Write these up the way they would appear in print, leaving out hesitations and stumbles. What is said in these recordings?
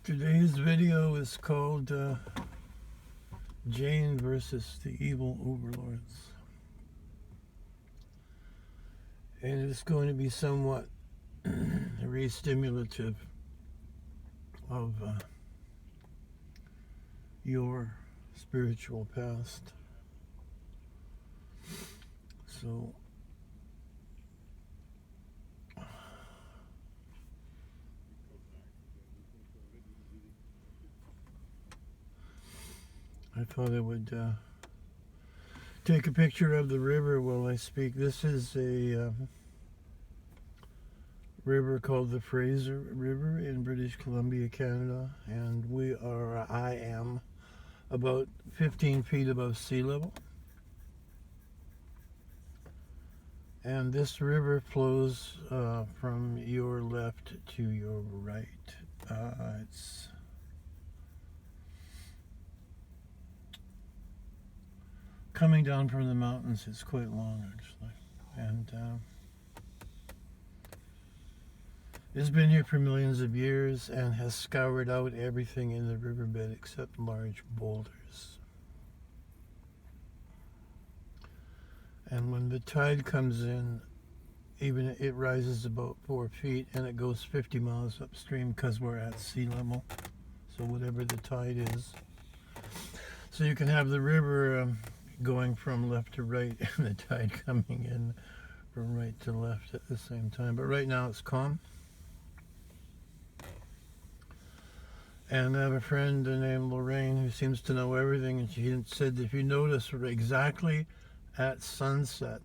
Today's video is called Jane versus the Evil Overlords. And it's going to be somewhat re-stimulative of your spiritual past. So I thought I would take a picture of the river while I speak. This is a river called the Fraser River in British Columbia, Canada, and I am about 15 feet above sea level. And this river flows from your left to your right. It's coming down from the mountains. It's quite long, actually. And it's been here for millions of years and has scoured out everything in the riverbed except large boulders. And when the tide comes in, even it rises about 4 feet and it goes 50 miles upstream because we're at sea level. So whatever the tide is. So you can have the river going from left to right and the tide coming in from right to left at the same time. But right now it's calm. And I have a friend named Lorraine who seems to know everything, and she said that if you notice exactly at sunset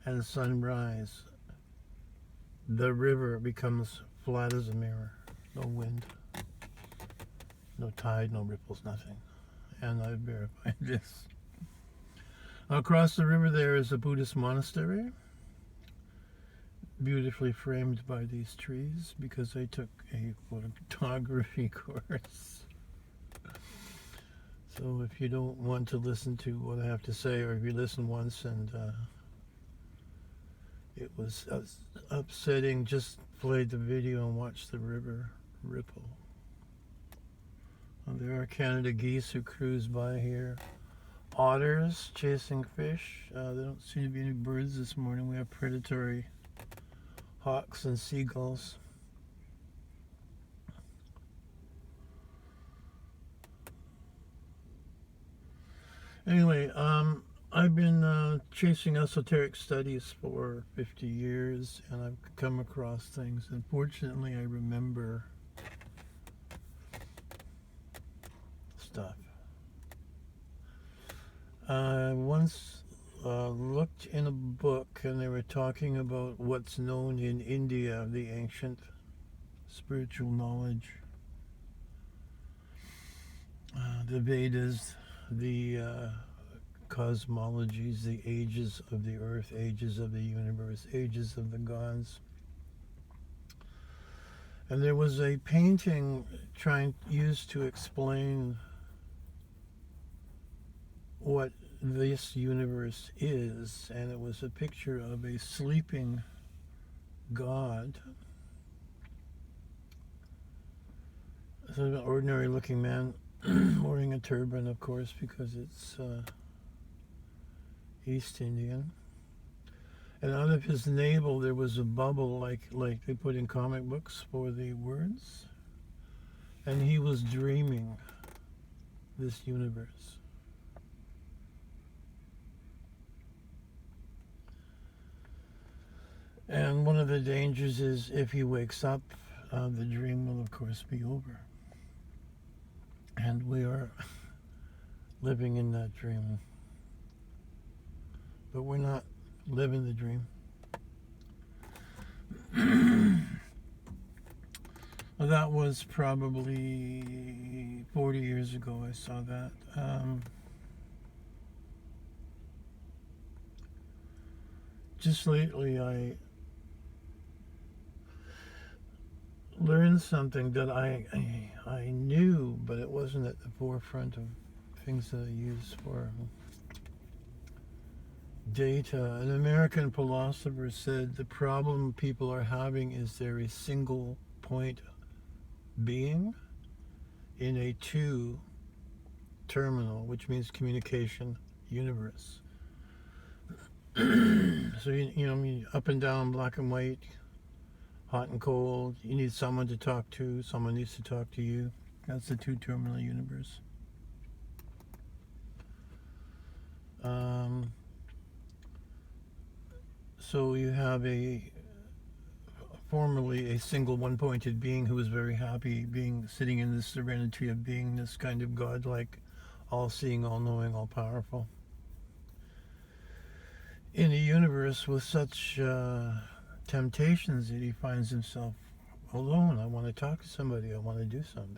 and sunrise, the river becomes flat as a mirror. No wind, no tide, no ripples, nothing. And I've verified this. Across the river there is a Buddhist monastery, beautifully framed by these trees, because I took a photography course. So if you don't want to listen to what I have to say, or if you listen once and it was upsetting, just play the video and watch the river ripple. There are Canada geese who cruise by here. Otters chasing fish. There don't seem to be any birds this morning. We have predatory hawks and seagulls. Anyway, I've been chasing esoteric studies for 50 years, and I've come across things. Unfortunately, I remember stuff. I once looked in a book, and they were talking about what's known in India, the ancient spiritual knowledge, the Vedas, the cosmologies, the ages of the earth, ages of the universe, ages of the gods. And there was a painting used to explain what this universe is, and it was a picture of a sleeping god. So an ordinary looking man wearing a turban, of course, because it's East Indian. And out of his navel there was a bubble like they put in comic books for the words. And he was dreaming this universe. And one of the dangers is if he wakes up, the dream will of course be over. And we are living in that dream. But we're not living the dream. Well, that was probably 40 years ago I saw that. Just lately I learned something that I knew, but it wasn't at the forefront of things that I use for data. An American philosopher said the problem people are having is they're a single point being in a two-terminal, which means communication, universe. So, up and down, black and white, hot and cold. You need someone to talk to. Someone needs to talk to you. That's the two-terminal universe. So you have formerly a single one-pointed being who was very happy sitting in this serenity of being this kind of godlike, all-seeing, all-knowing, all-powerful. In a universe with such temptations that he finds himself alone. I want to talk to somebody. I want to do something.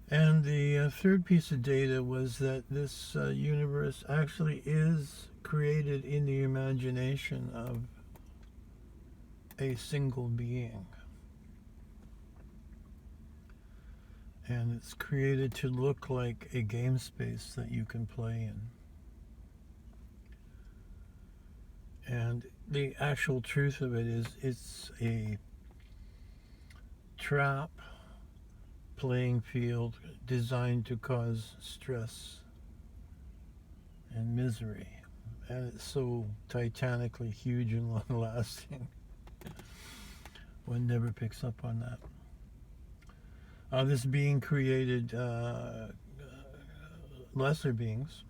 And the third piece of data was that this universe actually is created in the imagination of a single being. And it's created to look like a game space that you can play in. And the actual truth of it is it's a trap playing field designed to cause stress and misery. And it's so titanically huge and long-lasting. One never picks up on that. This being created lesser beings,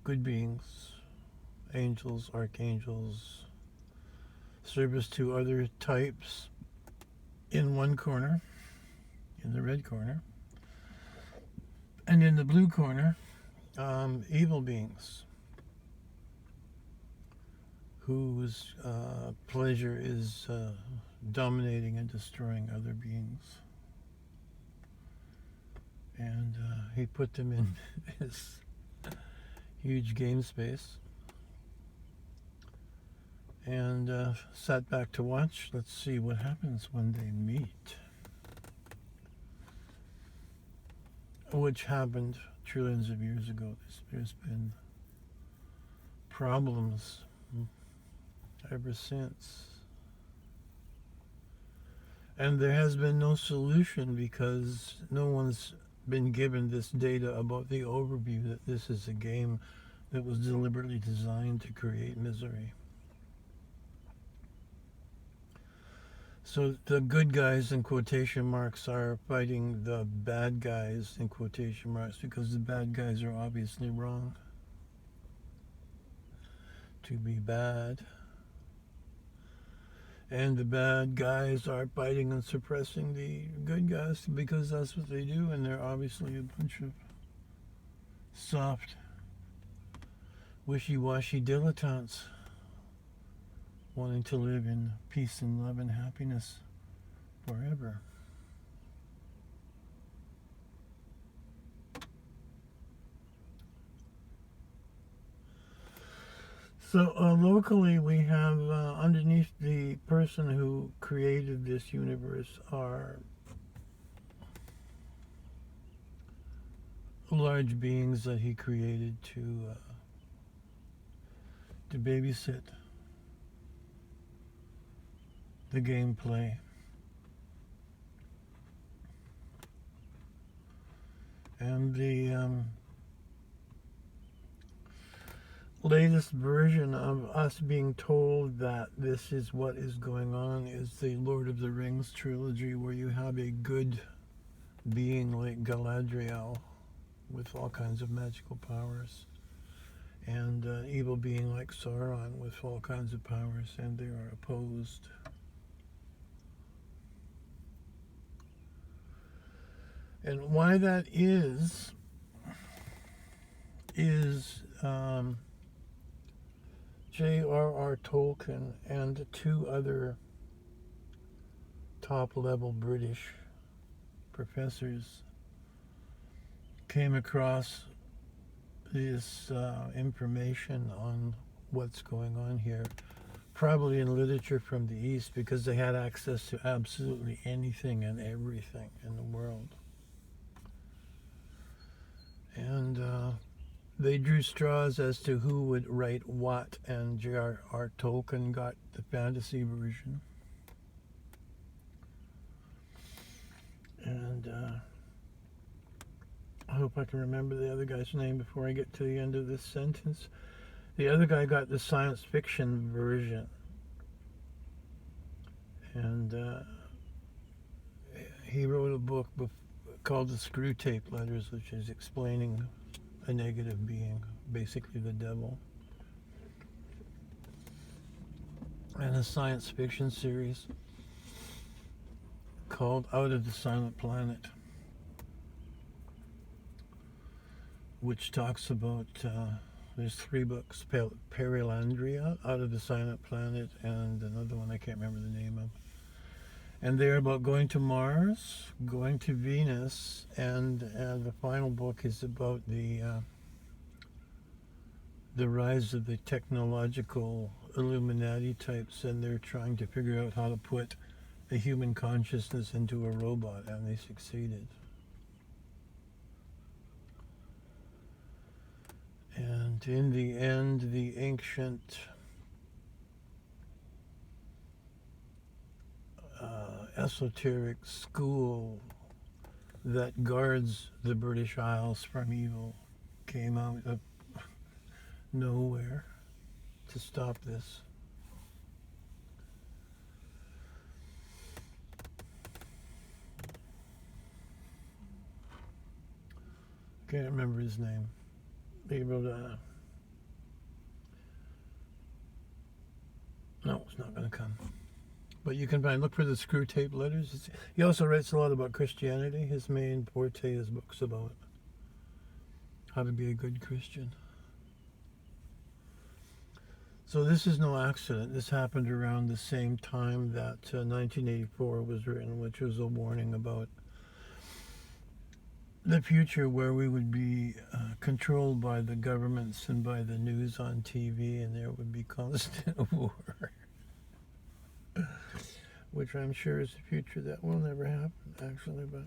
good beings, angels, archangels, service to other types in one corner, in the red corner, and in the blue corner, evil beings whose pleasure is dominating and destroying other beings. And he put them in this huge game space and sat back to watch. Let's see what happens when they meet. Which happened trillions of years ago. There's been problems ever since. And there has been no solution because no one's been given this data about the overview that this is a game that was deliberately designed to create misery. So the good guys, in quotation marks, are fighting the bad guys, in quotation marks, because the bad guys are obviously wrong. To be bad. And the bad guys are fighting and suppressing the good guys because that's what they do, and they're obviously a bunch of soft, wishy-washy dilettantes wanting to live in peace and love and happiness forever. So locally we have underneath the person who created this universe are large beings that he created to babysit the gameplay. And the latest version of us being told that this is what is going on is the Lord of the Rings trilogy, where you have a good being like Galadriel with all kinds of magical powers, and evil being like Sauron with all kinds of powers, and they are opposed. And why that is J.R.R. Tolkien and two other top-level British professors came across this information on what's going on here, probably in literature from the East, because they had access to absolutely anything and everything in the world. And they drew straws as to who would write what, and J.R.R. Tolkien got the fantasy version. And I hope I can remember the other guy's name before I get to the end of this sentence. The other guy got the science fiction version. And he wrote a book called The Screw Tape Letters, which is explaining a negative being, basically the devil. And a science fiction series called Out of the Silent Planet, which talks about, there's 3 books, Perilandria, Out of the Silent Planet, and another one I can't remember the name of. And they're about going to Mars, going to Venus, and the final book is about the rise of the technological Illuminati types, and they're trying to figure out how to put a human consciousness into a robot, and they succeeded. And in the end, the ancient esoteric school that guards the British Isles from evil came out of nowhere to stop this. Can't remember his name. He wrote a... No, it's not going to come. But you can look for the Screw Tape Letters. He also writes a lot about Christianity. His main forte is books about how to be a good Christian. So this is no accident. This happened around the same time that 1984 was written, which was a warning about the future where we would be controlled by the governments and by the news on TV, and there would be constant war. Which I'm sure is a future that will never happen, actually, but...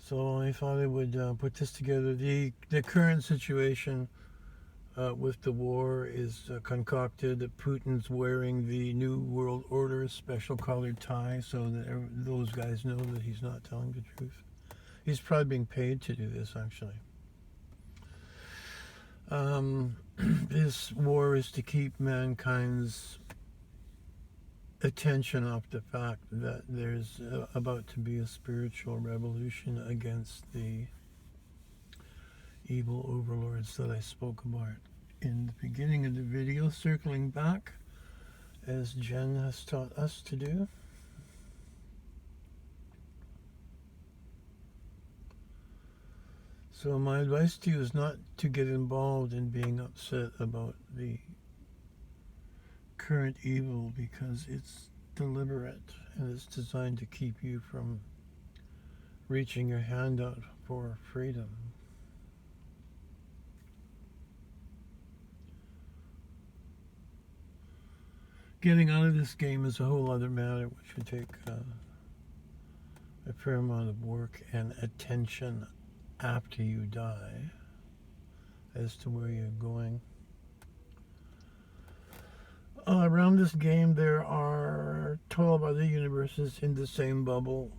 So I thought I would put this together. The current situation with the war is concocted. Putin's wearing the New World Order special colored tie so that those guys know that he's not telling the truth. He's probably being paid to do this, actually. This war is to keep mankind's attention off the fact that there's about to be a spiritual revolution against the evil overlords that I spoke about in the beginning of the video, circling back as Jen has taught us to do. So my advice to you is not to get involved in being upset about the current evil, because it's deliberate and it's designed to keep you from reaching your hand out for freedom. Getting out of this game is a whole other matter, which would take a fair amount of work and attention after you die as to where you're going. Around this game there are 12 other universes in the same bubble,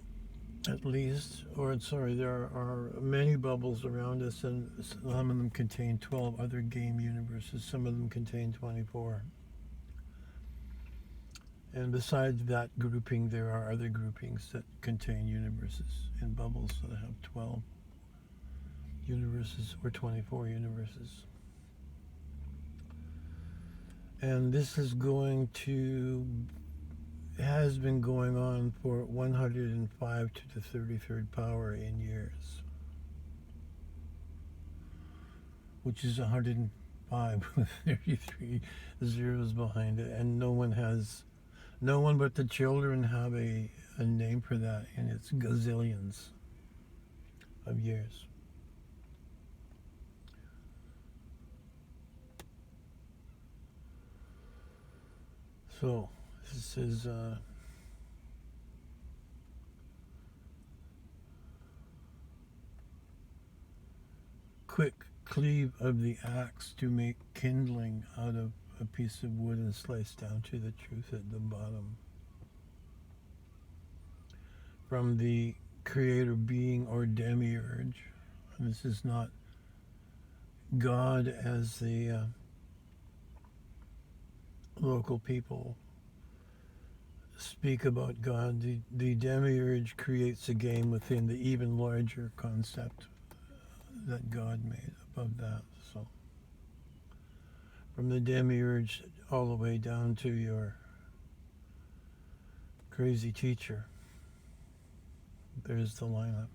at least, or sorry, there are many bubbles around us, and some of them contain 12 other game universes, some of them contain 24. And besides that grouping, there are other groupings that contain universes in bubbles that have 12 universes or 24 universes. And this is has been going on for 105 to the 33rd power in years, which is 105 with 33 zeros behind it, and no one but the children have a name for that, and it's gazillions of years. So this is quick cleave of the axe to make kindling out of a piece of wood and slice down to the truth at the bottom. From the creator being or demiurge. And this is not God as the local people speak about God. The demiurge creates a game within the even larger concept that God made above that. So from the demiurge all the way down to your crazy teacher, there's the lineup.